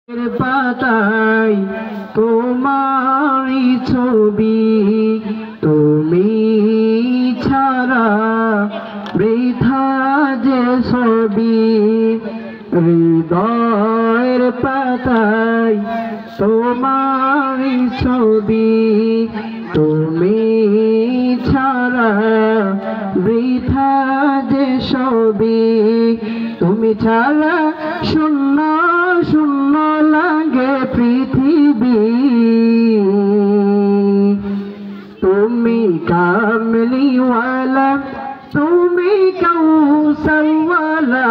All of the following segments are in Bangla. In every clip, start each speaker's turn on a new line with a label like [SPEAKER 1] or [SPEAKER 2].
[SPEAKER 1] পাতায় তোমারই ছবি, তুমি ছাড়া বৃথা যে ছবি। হৃদয়ের পাতায় তোমারই ছবি, তুমি ছাড়া বৃথা যে ছবি। তুমি ছাড়া শূন্য শূন্য লাগে পৃথিবী। তুমি কামলিওয়ালা, তুমি কৌশলওয়ালা,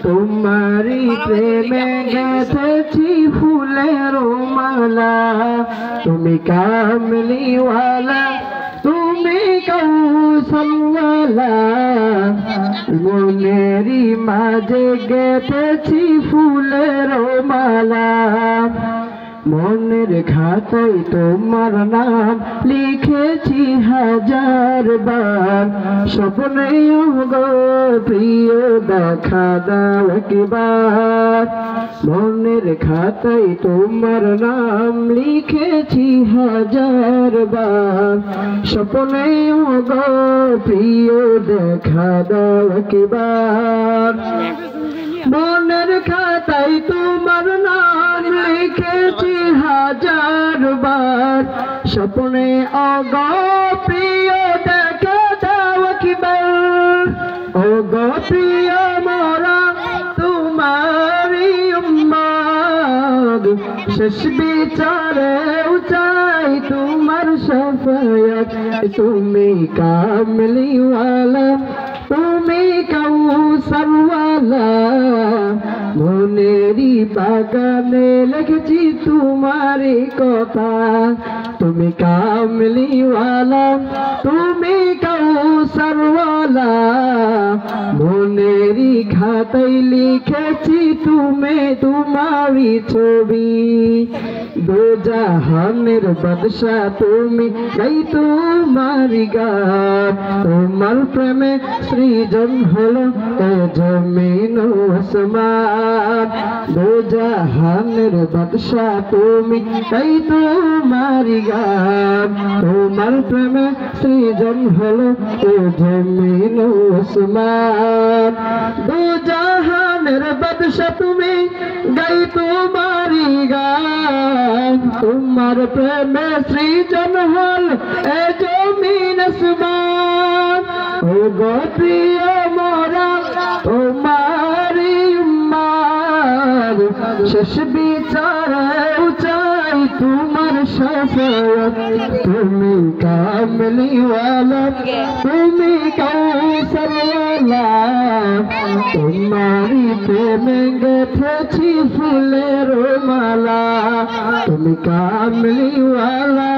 [SPEAKER 1] তোমারি প্রেমে গেঁথেছি ফুলের মালা। তুমি কামলিওয়ালা, তুমি কৌশলওয়ালা, মনেরই মাঝে গেঁথেছি ফুলের মালা। মনের খাতায় তোমার নাম লিখেছি হাজার বার, স্বপ্নে গো প্রিয় দেখা দাও একবার। মনের খাতায় তোমার নাম লিখেছি হাজার বার, স্বপ্নে গো প্রিয় দেখা দাও একবার। মনের খাতায় তোমার নাম লিখেছি হাজার বার, স্বপ্নে অগো প্রিয় দেখা দাও একবার। ওগো প্রিয় মোরা তোমারি উম্মত, শেষ বিচারেও চাই তোমার শাফায়াত। তুমি কামলিওয়ালা, তুমি কৌশলওয়ালা, মনেরই বাগানে লিখেছি তোমারই কথা। তুমি কামলিওয়ালা, তুমি কৌশলওয়ালা, মনেরই খাতায় লিখেছি তুমি তোমারই ছবি। দো জাহানের বাদশা তুমি, এই তোমারই গান। তোমার প্রেমে সৃজন হলো এ জমিন ও আসমান। দো জাহানের বাদশা তুমি, এই তোমারই গান। তোমার প্রেমে সৃজন হলো এ জমিন ও আসমান। দো জাহানের বাদশা তুমি, গাই তোমারই গান। তোমার প্রেমে সৃজন হল এ জমিন আসমান। ও গো প্রিয় মোরা তোমারি উম্মত, শেষ বিচারেও চাই তোমার শাফায়াত। তুমি কামলিওয়ালা, তুমি কৌশলওয়ালা, তোমারি প্রেমে গেঁথেছি ফুলের মালা। তুমি কামলিওয়ালা,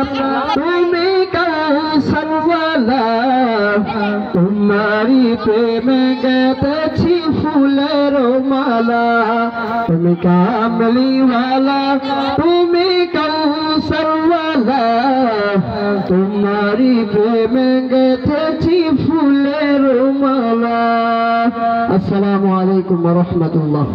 [SPEAKER 1] তুমি কৌশলওয়ালা, তোমারি প্রেমে গেঁথেছি ফুলের মালা। তুমি কামলিওয়ালা, তুমি কৌশলওয়ালা, তোমারি প্রেমে গেঁথেছি ফুলের মালা। আসসালামু আলাইকুম ওয়া রাহমাতুল্লাহ।